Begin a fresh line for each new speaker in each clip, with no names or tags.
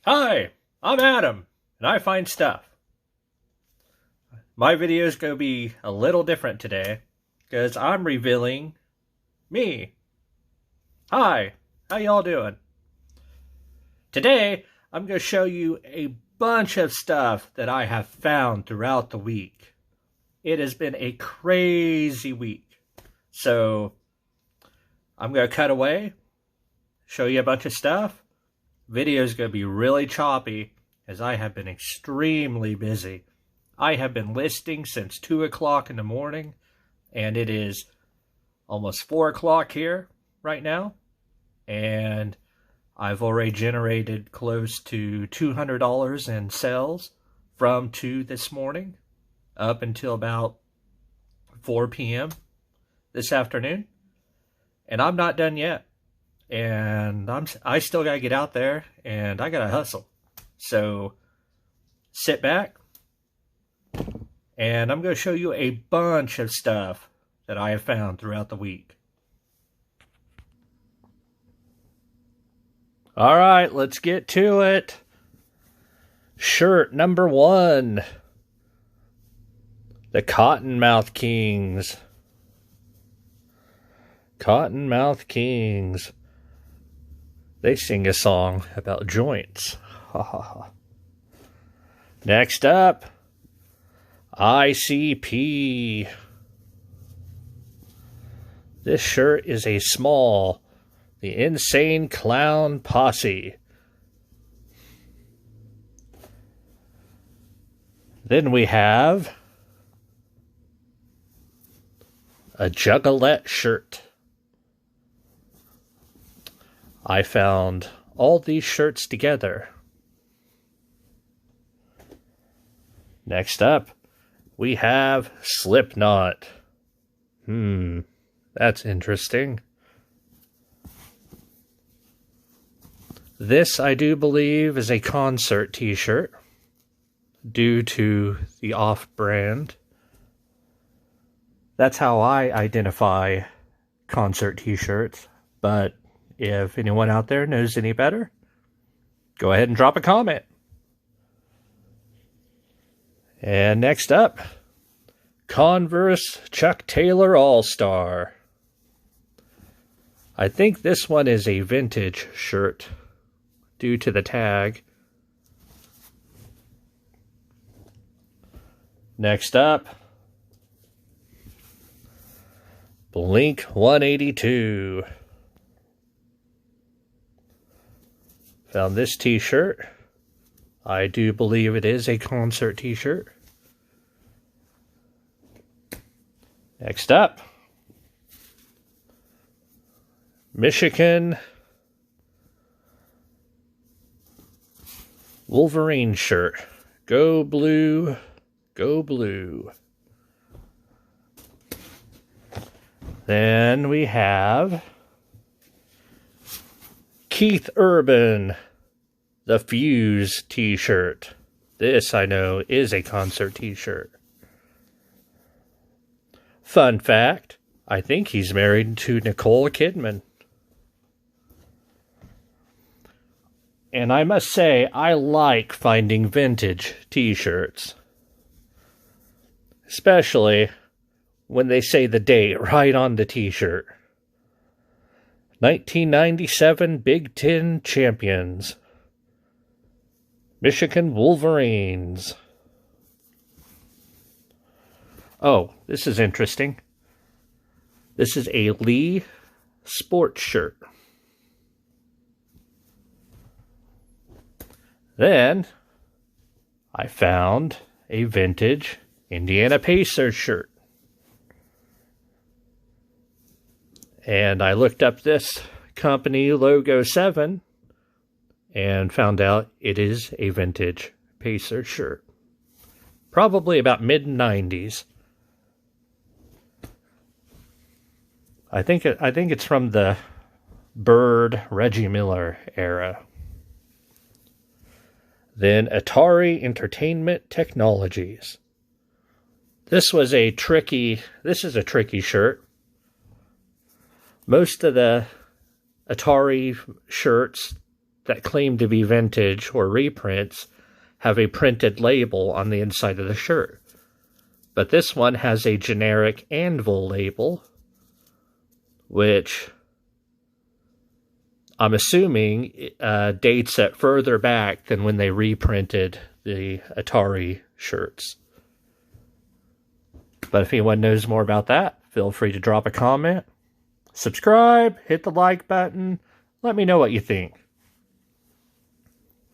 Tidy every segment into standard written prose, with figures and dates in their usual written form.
Hi, I'm Adam, and I find stuff. My video's gonna be a little different today, because I'm revealing me. Hi, how y'all doing? Today, I'm gonna show you a bunch of stuff that I have found throughout the week. It has been a crazy week. So, I'm gonna cut away, show you a bunch of stuff. Video's gonna be really choppy, as I have been extremely busy. I have been listing since 2 o'clock in the morning, and it is almost 4 o'clock here right now, and I've already generated close to $200 in sales from 2 this morning up until about 4 p.m. this afternoon, and I'm not done yet, and I still gotta get out there, and I gotta hustle. So sit back, and I'm going to show you a bunch of stuff that I have found throughout the week. All right, let's get to it. Shirt number 1. The Cottonmouth Kings. Cottonmouth Kings. They sing a song about joints. Next up, ICP. This shirt is a small, the Insane Clown Posse. Then we have a Juggalette shirt. I found all these shirts together. Next up, we have Slipknot. That's interesting. This, I do believe, is a concert t-shirt due to the off-brand. That's how I identify concert t-shirts, but if anyone out there knows any better, go ahead and drop a comment. And next up, Converse Chuck Taylor All-Star. I think this one is a vintage shirt due to the tag. Next up, Blink 182. Found this t-shirt. I do believe it is a concert t-shirt. Next up, Michigan Wolverine shirt. Go blue, go blue. Then we have Keith Urban, the Fuse t-shirt. This, I know, is a concert t-shirt. Fun fact, I think he's married to Nicole Kidman. And I must say, I like finding vintage t-shirts. Especially when they say the date right on the t-shirt. 1997 Big Ten Champions. Michigan Wolverines. Oh, this is interesting. This is a Lee sports shirt. Then I found a vintage Indiana Pacers shirt. And I looked up this company, Logo 7, and found out it is a vintage Pacers shirt. Probably about mid-90s. I think it's from the Bird Reggie Miller era. Then Atari Entertainment Technologies. This is a tricky shirt. Most of the Atari shirts that claim to be vintage or reprints have a printed label on the inside of the shirt. But this one has a generic Anvil label, which I'm assuming dates it further back than when they reprinted the Atari shirts. But if anyone knows more about that, feel free to drop a comment, subscribe, hit the like button, let me know what you think.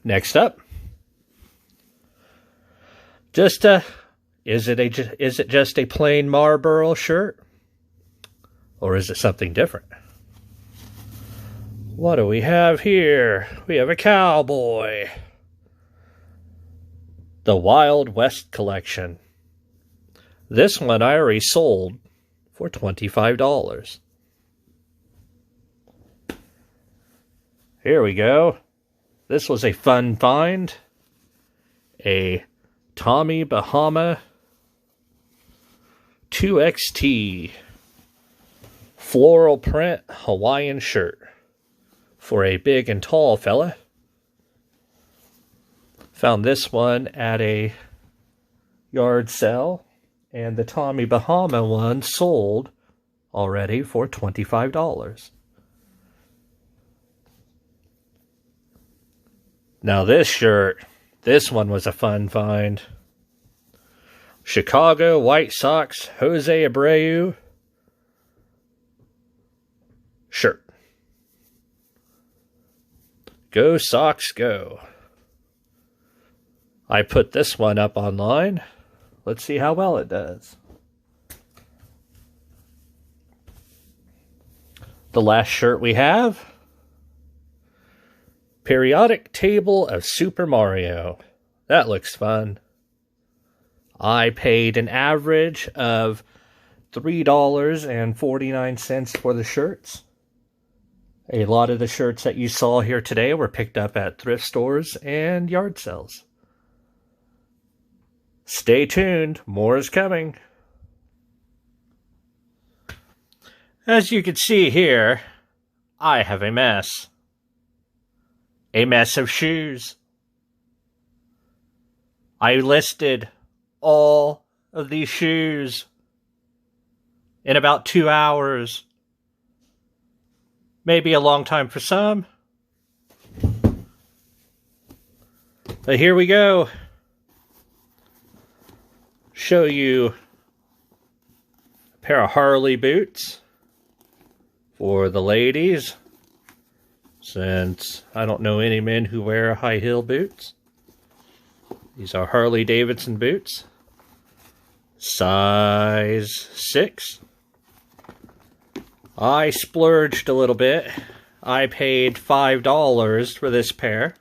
Next up, is it just a plain Marlboro shirt? Or is it something different? What do we have here? We have a cowboy. The Wild West Collection. This one I already sold for $25. Here we go. This was a fun find. A Tommy Bahama 2XT floral print Hawaiian shirt for a big and tall fella. Found this one at a yard sale, and the Tommy Bahama one sold already for $25. Now this shirt, this one was a fun find. Chicago White Sox Jose Abreu shirt. Go Sox go. I put this one up online. Let's see how well it does. The last shirt we have, Periodic Table of Super Mario. That looks fun. I paid an average of $3.49 for the shirts. A lot of the shirts that you saw here today were picked up at thrift stores and yard sales. Stay tuned, more is coming. As you can see here, I have a mess. A mess of shoes. I listed all of these shoes in about 2 hours. Maybe a long time for some. But here we go. Show you a pair of Harley boots for the ladies, since I don't know any men who wear high heel boots. These are Harley Davidson boots, size 6. I splurged a little bit. I paid $5 for this pair.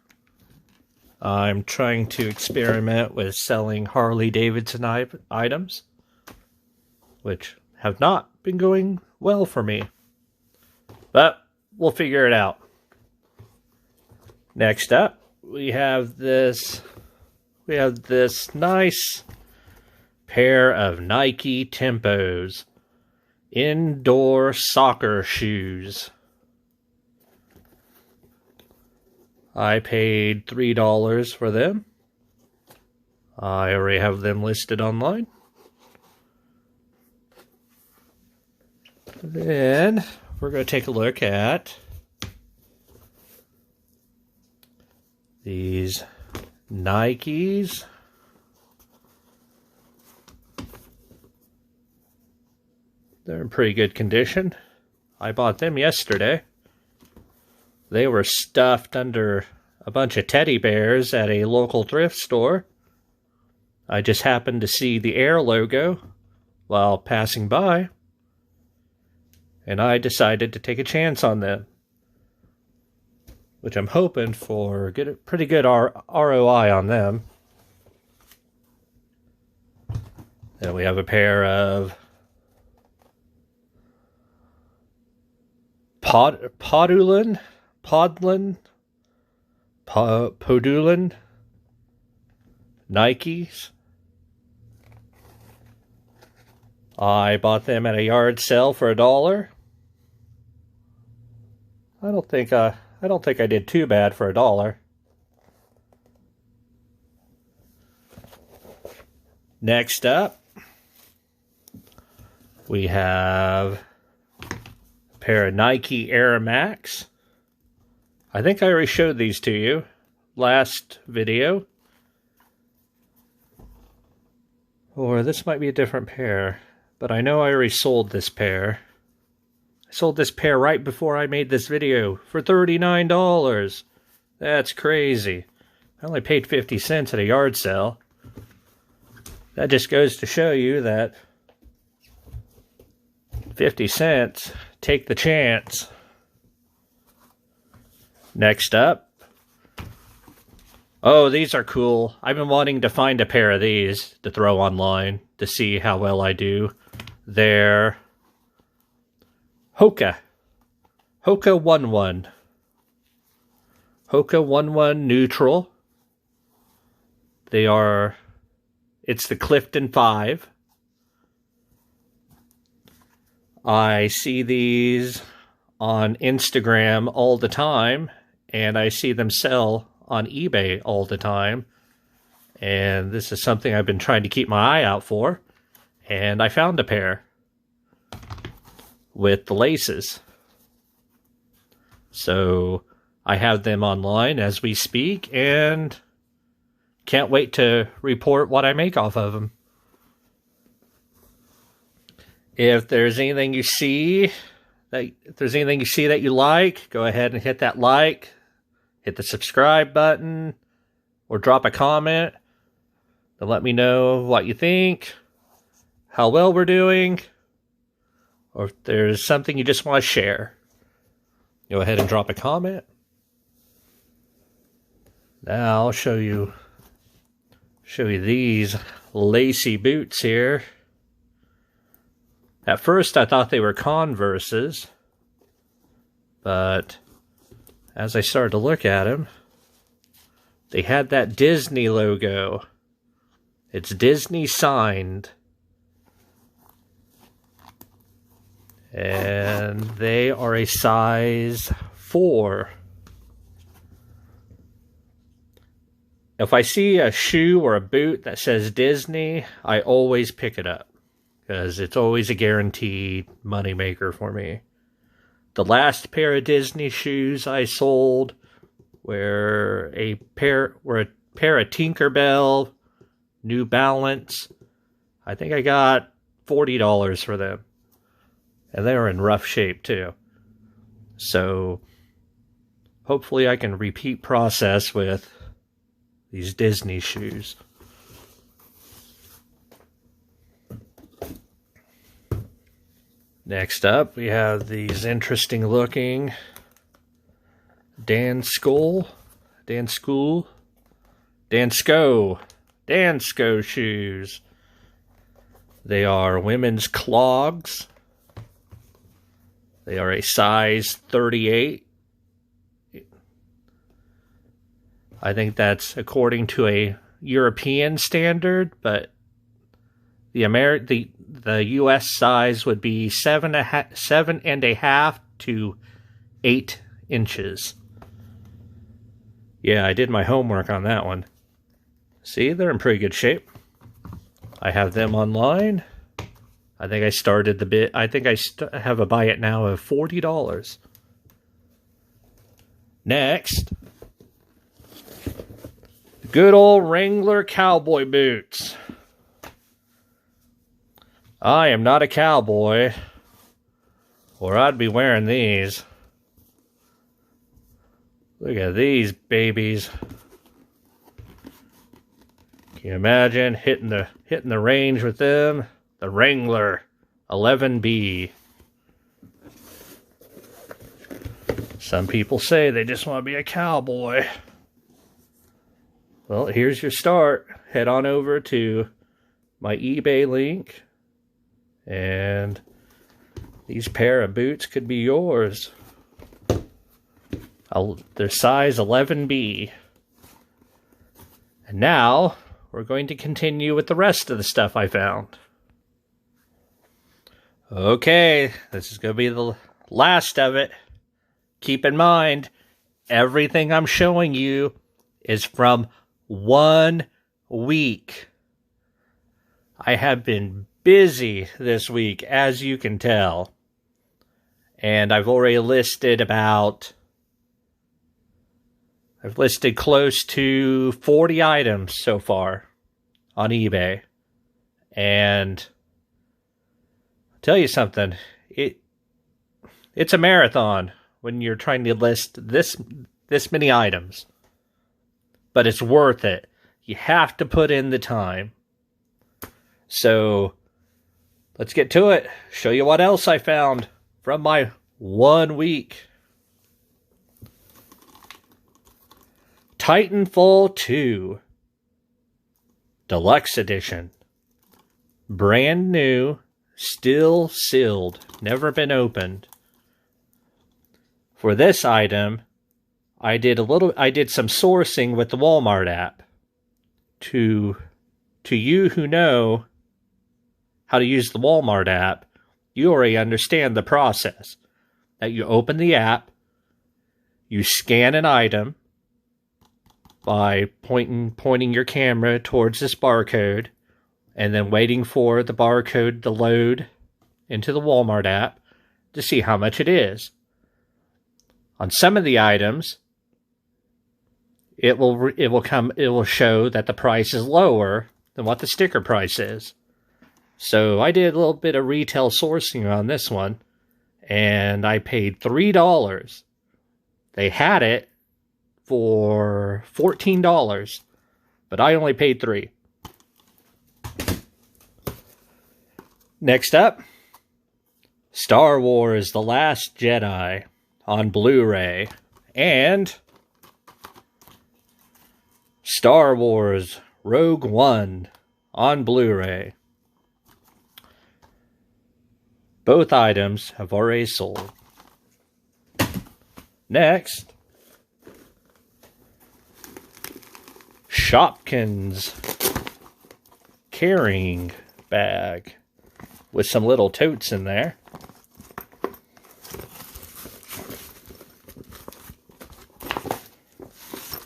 I'm trying to experiment with selling Harley Davidson items, which have not been going well for me. But we'll figure it out. Next up, we have this nice pair of Nike Tempos indoor soccer shoes. I paid $3 for them. I already have them listed online. Then we're going to take a look at these Nikes. They're in pretty good condition. I bought them yesterday. They were stuffed under a bunch of teddy bears at a local thrift store. I just happened to see the Air logo while passing by, and I decided to take a chance on them, which I'm hoping for pretty good ROI on them. Then we have a pair of Podolin Nikes. I bought them at a yard sale for $1. I I don't think I did too bad for $1. Next up, we have a pair of Nike Air Max. I think I already showed these to you last video. Or this might be a different pair, but I know I already sold this pair. I sold this pair right before I made this video for $39. That's crazy. I only paid 50 cents at a yard sale. That just goes to show you that 50 cents, take the chance. Next up. Oh, these are cool. I've been wanting to find a pair of these to throw online to see how well I do. They're Hoka 11. Hoka 11 neutral. They are... It's the Clifton 5. I see these on Instagram all the time, and I see them sell on eBay all the time. And this is something I've been trying to keep my eye out for. And I found a pair with the laces. So I have them online as we speak, and can't wait to report what I make off of them. If there's anything you see that you like, go ahead and hit that like, hit the subscribe button, or drop a comment to let me know what you think, how well we're doing, or if there's something you just want to share. Go ahead and drop a comment. Now I'll show you these lacy boots here. At first I thought they were Converses, but as I started to look at them, they had that Disney logo. It's Disney signed. And they are a size 4. If I see a shoe or a boot that says Disney, I always pick it up, because it's always a guaranteed moneymaker for me. The last pair of Disney shoes I sold were a pair of Tinkerbell New Balance. I think I got $40 for them. And they were in rough shape too. So hopefully I can repeat process with these Disney shoes. Next up, we have these interesting looking Dansko shoes. They are women's clogs. They are a size 38. I think that's according to a European standard, but the U.S. size would be 7.5 to 8 inches. Yeah, I did my homework on that one. See, they're in pretty good shape. I have them online. I think I started the bit. I think I have a buy it now of $40. Next, good old Wrangler cowboy boots. I am not a cowboy, or I'd be wearing these. Look at these babies. Can you imagine hitting the range with them? The Wrangler 11B. Some people say they just want to be a cowboy. Well, here's your start. Head on over to my eBay link, and these pair of boots could be yours. They're size 11B. And now, we're going to continue with the rest of the stuff I found. Okay, this is going to be the last of it. Keep in mind, everything I'm showing you is from 1 week. I have been busy this week, as you can tell. And I've already listed I've listed close to 40 items so far on eBay. And I'll tell you something, it's a marathon when you're trying to list this many items. But it's worth it. You have to put in the time. So let's get to it. Show you what else I found from my 1 week. Titanfall 2 Deluxe Edition. Brand new, still sealed, never been opened. For this item, I did some sourcing with the Walmart app. To you who know how to use the Walmart app, you already understand the process. That you open the app, you scan an item by pointing your camera towards this barcode, and then waiting for the barcode to load into the Walmart app to see how much it is. On some of the items, it will show that the price is lower than what the sticker price is. So I did a little bit of retail sourcing on this one, and I paid $3. They had it for $14, but I only paid $3. Next up, Star Wars: The Last Jedi on Blu-ray, and Star Wars Rogue One on Blu-ray. Both items have already sold. Next, Shopkins carrying bag with some little totes in there.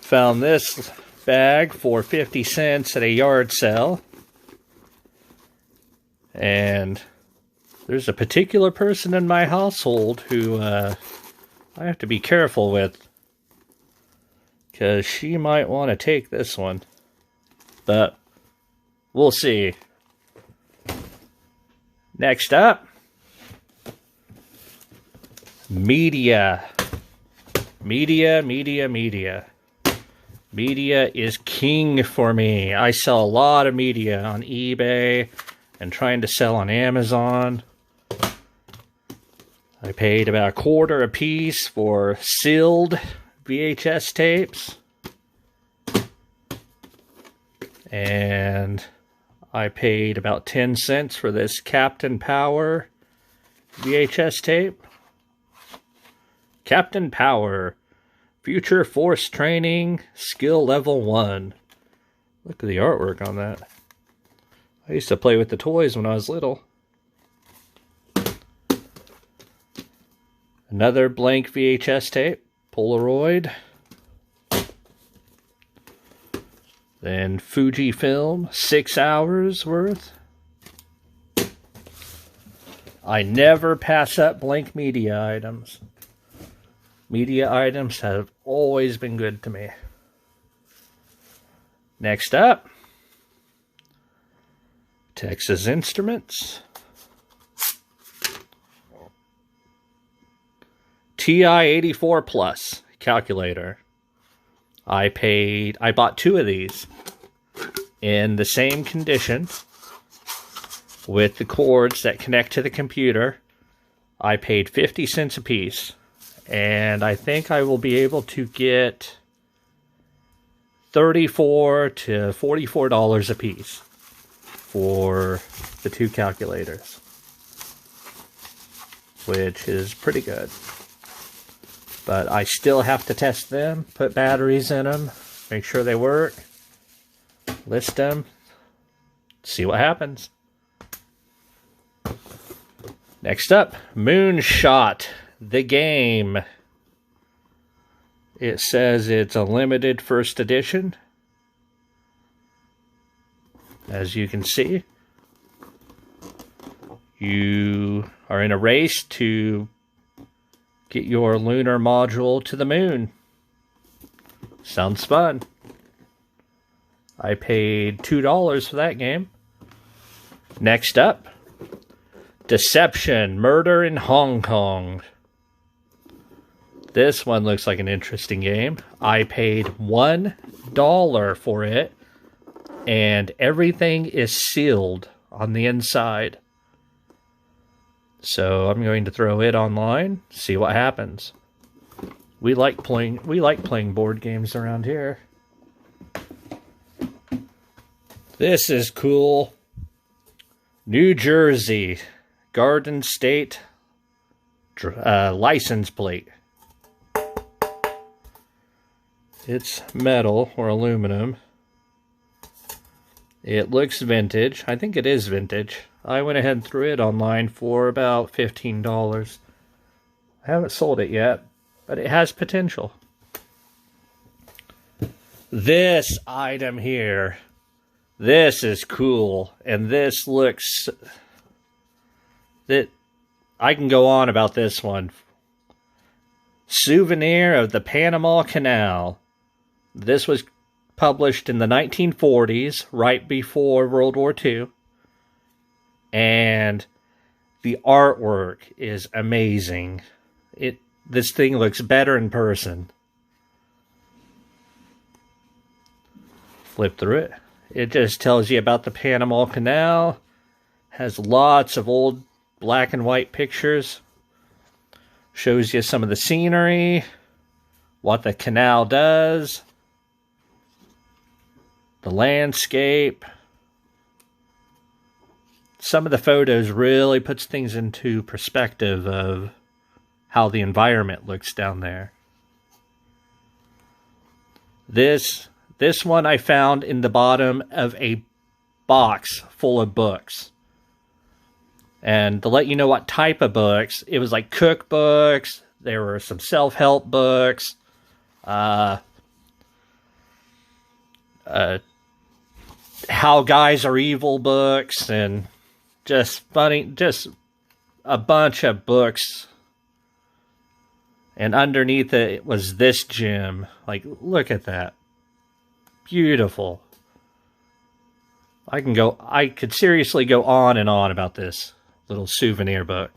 Found this bag for 50 cents at a yard sale. And there's a particular person in my household who I have to be careful with, because she might want to take this one. But we'll see. Next up, media. Media is king for me. I sell a lot of media on eBay and trying to sell on Amazon. I paid about $1.25 a piece for sealed VHS tapes. And I paid about 10 cents for this Captain Power VHS tape. Captain Power, Future Force Training, Skill Level 1. Look at the artwork on that. I used to play with the toys when I was little. Another blank VHS tape, Polaroid. Then Fujifilm, 6 hours worth. I never pass up blank media items. Media items have always been good to me. Next up, Texas Instruments. TI-84 Plus calculator. I bought 2 of these in the same condition with the cords that connect to the computer. I paid 50 cents a piece, and I think I will be able to get $34 to $44 a piece for the 2 calculators, which is pretty good. But I still have to test them, put batteries in them, make sure they work, list them, see what happens. Next up, Moonshot, the game. It says it's a limited first edition. As you can see, you are in a race to get your lunar module to the moon. Sounds fun. I paid $2 for that game. Next up, Deception: Murder in Hong Kong. This one looks like an interesting game. I paid $1 for it, and everything is sealed on the inside. So I'm going to throw it online, see what happens. We like playing board games around here. This is cool. New Jersey Garden State license plate. It's metal or aluminum. It looks vintage. I think it is vintage. I went ahead and threw it online for about $15. I haven't sold it yet, but it has potential. This item here, this is cool, and this looks... I can go on about this one. Souvenir of the Panama Canal. This was published in the 1940s, right before World War II. And the artwork is amazing. This thing looks better in person. Flip through it. It just tells you about the Panama Canal. Has lots of old black and white pictures. Shows you some of the scenery. What the canal does. The landscape. Some of the photos really puts things into perspective of how the environment looks down there. This one I found in the bottom of a box full of books. And to let you know what type of books, it was like cookbooks, there were some self-help books, how guys are evil books, and just funny, just a bunch of books. And underneath it was this gem. Like, look at that. Beautiful. I could seriously go on and on about this little souvenir book.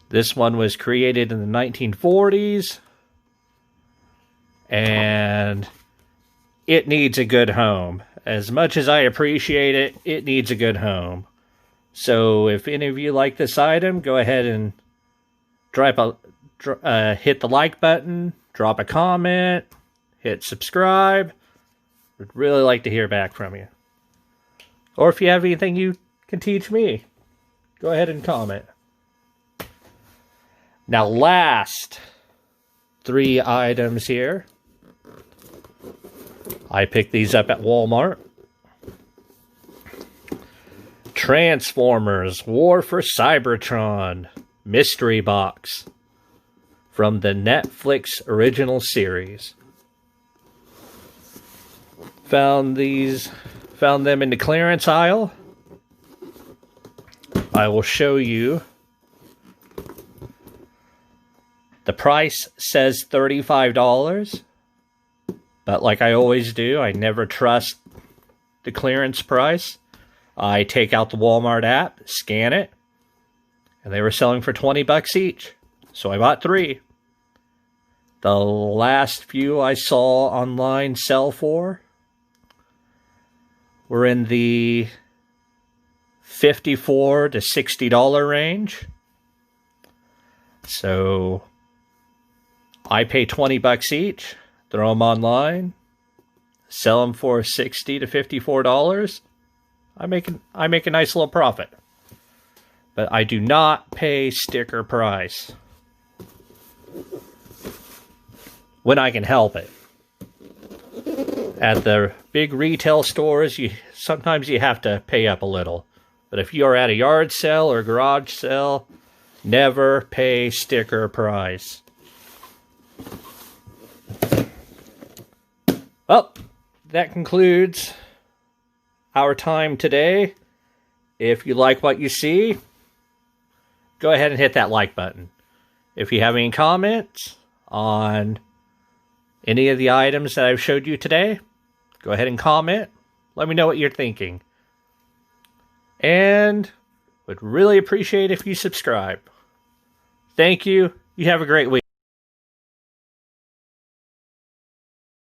This one was created in the 1940s. And it needs a good home. As much as I appreciate it, it needs a good home. So if any of you like this item, go ahead and hit the like button, drop a comment, hit subscribe. Would really like to hear back from you. Or if you have anything you can teach me, go ahead and comment. Now, last 3 items here. I picked these up at Walmart. Transformers: War for Cybertron mystery box from the Netflix original series. Found them in the clearance aisle. I will show you. The price says $35. But like I always do, I never trust the clearance price. I take out the Walmart app, scan it, and they were selling for $20 each. So I bought 3. The last few I saw online sell for were in the $54 to $60 range. So I pay $20 each. Throw them online, sell them for $60 to $54. I make a nice little profit. But I do not pay sticker price when I can help it. At the big retail stores, sometimes you have to pay up a little. But if you are at a yard sale or garage sale, never pay sticker price. Well, that concludes our time today. If you like what you see, go ahead and hit that like button. If you have any comments on any of the items that I've showed you today, go ahead and comment. Let me know what you're thinking. And would really appreciate if you subscribe. Thank you. You have a great week.